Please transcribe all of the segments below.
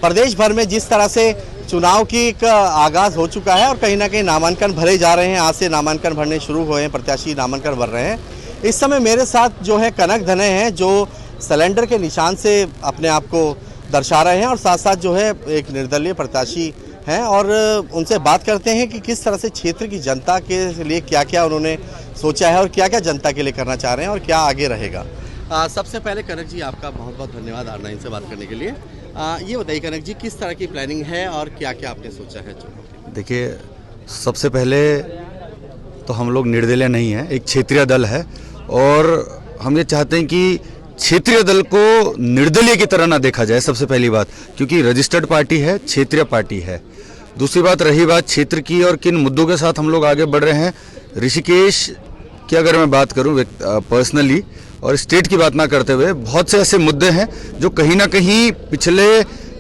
प्रदेश भर में जिस तरह से चुनाव की एक आगाज़ हो चुका है और कहीं ना कहीं नामांकन भरे जा रहे हैं, आज से नामांकन भरने शुरू हुए हैं, प्रत्याशी नामांकन भर रहे हैं। इस समय मेरे साथ जो है कनक धने हैं जो सिलेंडर के निशान से अपने आप को दर्शा रहे हैं और साथ साथ जो है एक निर्दलीय प्रत्याशी हैं और उनसे बात करते हैं कि किस तरह से क्षेत्र की जनता के लिए क्या क्या उन्होंने सोचा है और क्या क्या जनता के लिए करना चाह रहे हैं और क्या आगे रहेगा। सबसे पहले कनक जी आपका बहुत बहुत धन्यवाद R9 से बात करने के लिए। ये बताइए कनक जी, किस तरह की प्लानिंग है और क्या क्या आपने सोचा है? देखिए, सबसे पहले तो हम लोग निर्दलीय नहीं हैं, एक क्षेत्रीय दल है और हम ये चाहते हैं कि क्षेत्रीय दल को निर्दलीय की तरह ना देखा जाए, सबसे पहली बात, क्योंकि रजिस्टर्ड पार्टी है, क्षेत्रीय पार्टी है। दूसरी बात रही बात क्षेत्र की और किन मुद्दों के साथ हम लोग आगे बढ़ रहे हैं। ऋषिकेश की अगर मैं बात करूं पर्सनली और स्टेट की बात ना करते हुए, बहुत से ऐसे मुद्दे हैं जो कहीं ना कहीं पिछले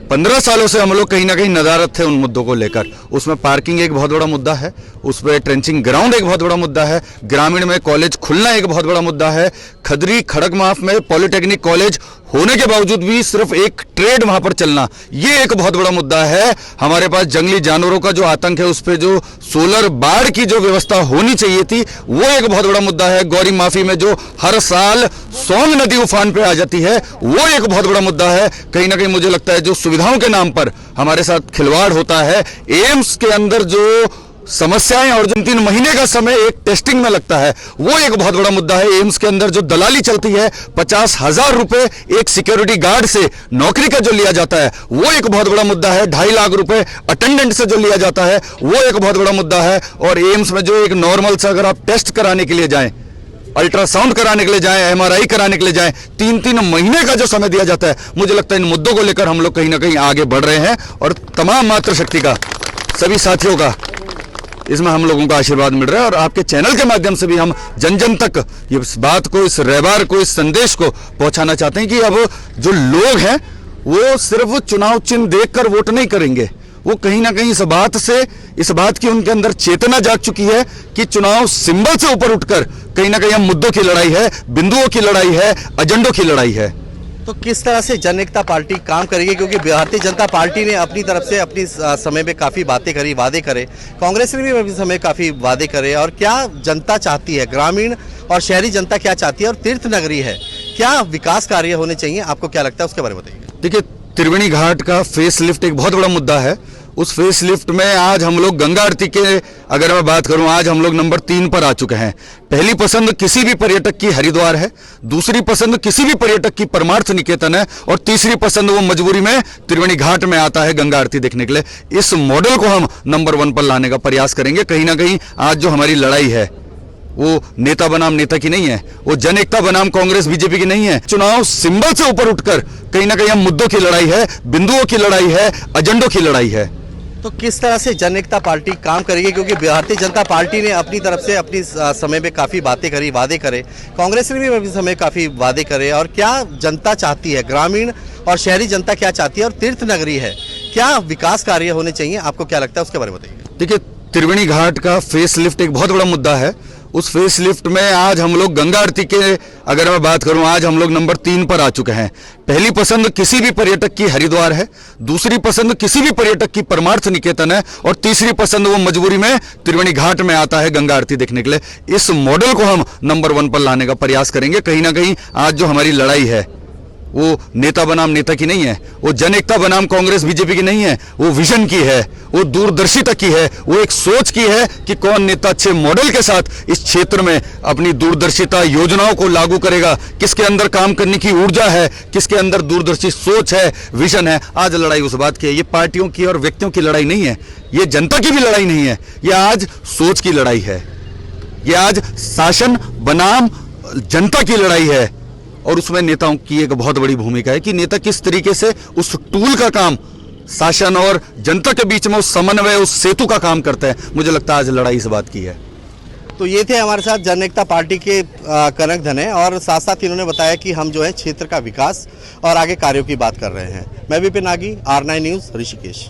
15 सालों से हम लोग कहीं ना कहीं नदारत थे उन मुद्दों को लेकर। उसमें पार्किंग एक बहुत बड़ा मुद्दा है, उसमें ट्रेंचिंग ग्राउंड एक बहुत बड़ा मुद्दा है, ग्रामीण में कॉलेज खुलना एक बहुत बड़ा मुद्दा है, खदरी खड़गमाफ में पॉलिटेक्निक कॉलेज होने के बावजूद भी सिर्फ एक ट्रेड वहां पर चलना, ये एक बहुत बड़ा मुद्दा है। हमारे पास जंगली जानवरों का जो आतंक है, उस पर जो सोलर बाढ़ की जो व्यवस्था होनी चाहिए थी, वो एक बहुत बड़ा मुद्दा है। गौरी माफी में जो हर साल सोंग नदी उफान पे आ जाती है, वो एक बहुत बड़ा मुद्दा है। कहीं ना कहीं मुझे लगता है जो सुविधाओं के नाम पर हमारे साथ खिलवाड़ होता है, एम्स के अंदर जो समस्याएं और जो 3 महीने का समय एक टेस्टिंग में लगता है, वो एक बहुत बड़ा मुद्दा है। एम्स के अंदर जो दलाली चलती है, 50,000 रुपए एक सिक्योरिटी गार्ड से नौकरी का जो लिया जाता है, वो एक बहुत बड़ा मुद्दा है। 2.5 लाख रुपए अटेंडेंट से जो लिया जाता है, वो एक बहुत बड़ा मुद्दा है। और एम्स में जो एक नॉर्मल से अगर आप टेस्ट कराने के लिए जाएं, अल्ट्रासाउंड कराने के लिए जाएं, MRI कराने के लिए जाएं, 3-3 महीने का जो समय दिया जाता है, मुझे लगता है इन मुद्दों को लेकर हम लोग कहीं ना कहीं आगे बढ़ रहे हैं और तमाम मातृशक्ति का, सभी साथियों का इसमें हम लोगों का आशीर्वाद मिल रहा है। और आपके चैनल के माध्यम से भी हम जन जन तक इस बात को, इस रहबार को, इस संदेश को पहुंचाना चाहते हैं कि अब जो लोग हैं वो सिर्फ चुनाव चिन्ह देखकर वोट नहीं करेंगे, वो कहीं ना कहीं इस बात की उनके अंदर चेतना जाग चुकी है कि चुनाव सिंबल से ऊपर उठकर कहीं ना कहीं हम मुद्दों की लड़ाई है, बिंदुओं की लड़ाई है, एजेंडों की लड़ाई है। तो किस तरह से जन एकता पार्टी काम करेगी? क्योंकि भारतीय जनता पार्टी ने अपनी तरफ से अपनी समय में काफ़ी बातें करी, वादे करे, कांग्रेस ने भी अपने समय काफ़ी वादे करे, और क्या जनता चाहती है, ग्रामीण और शहरी जनता क्या चाहती है, और तीर्थ नगरी है, क्या विकास कार्य होने चाहिए, आपको क्या लगता है, उसके बारे में बताइए। देखिए, त्रिवेणी घाट का फेस लिफ्ट एक बहुत बड़ा मुद्दा है। उस फेस लिफ्ट में आज हम लोग गंगा आरती के अगर मैं बात करूं, आज हम लोग नंबर 3 पर आ चुके हैं। पहली पसंद किसी भी पर्यटक की हरिद्वार है, दूसरी पसंद किसी भी पर्यटक की परमार्थ निकेतन है, और तीसरी पसंद वो मजबूरी में त्रिवेणी घाट में आता है गंगा आरती देखने के लिए। इस मॉडल को हम नंबर 1 पर लाने का प्रयास करेंगे। कहीं ना कहीं आज जो हमारी लड़ाई है वो नेता बनाम नेता की नहीं है, वो जन एकता बनाम कांग्रेस बीजेपी की नहीं है। चुनाव सिंबल से ऊपर उठकर कहीं ना कहीं हम मुद्दों की लड़ाई है, बिंदुओं की लड़ाई है, एजेंडों की लड़ाई है। तो किस तरह से जन एकता पार्टी काम करेगी? क्योंकि भारतीय जनता पार्टी ने अपनी तरफ से अपनी समय में काफ़ी बातें करी, वादे करे, कांग्रेस ने भी अपने समय काफ़ी वादे करे, और क्या जनता चाहती है, ग्रामीण और शहरी जनता क्या चाहती है, और तीर्थ नगरी है, क्या विकास कार्य होने चाहिए, आपको क्या लगता है, उसके बारे में बताइए। देखिए, त्रिवेणी घाट का फेस लिफ्ट एक बहुत बड़ा मुद्दा है। उस फेस लिफ्ट में आज हम लोग गंगा आरती के अगर मैं बात करूं, आज हम लोग नंबर 3 पर आ चुके हैं। पहली पसंद किसी भी पर्यटक की हरिद्वार है, दूसरी पसंद किसी भी पर्यटक की परमार्थ निकेतन है, और तीसरी पसंद वो मजबूरी में त्रिवेणी घाट में आता है गंगा आरती देखने के लिए। इस मॉडल को हम नंबर 1 पर लाने का प्रयास करेंगे। कहीं ना कहीं आज जो हमारी लड़ाई है वो नेता बनाम नेता की नहीं है, वो जन एकता बनाम कांग्रेस बीजेपी की नहीं है, वो विजन की है, वो दूरदर्शिता की है, वो एक सोच की है कि कौन नेता अच्छे मॉडल के साथ इस क्षेत्र में अपनी दूरदर्शिता योजनाओं को लागू करेगा, किसके अंदर काम करने की ऊर्जा है, किसके अंदर दूरदर्शी सोच है, विजन है। आज लड़ाई उस बात की है, ये पार्टियों की और व्यक्तियों की लड़ाई नहीं है, ये जनता की भी लड़ाई नहीं है, ये आज सोच की लड़ाई है, ये आज शासन बनाम जनता की लड़ाई है। और उसमें नेताओं की एक बहुत बड़ी भूमिका है कि नेता किस तरीके से उस टूल का काम शासन और जनता के बीच में उस समन्वय, उस सेतु का काम करते हैं। मुझे लगता है आज लड़ाई इस बात की है। तो ये थे हमारे साथ जन एकता पार्टी के कनक धने, और साथ साथ इन्होंने बताया कि हम जो है क्षेत्र का विकास और आगे कार्यों की बात कर रहे हैं। मैं विपिन नागी, R9 न्यूज़, ऋषिकेश।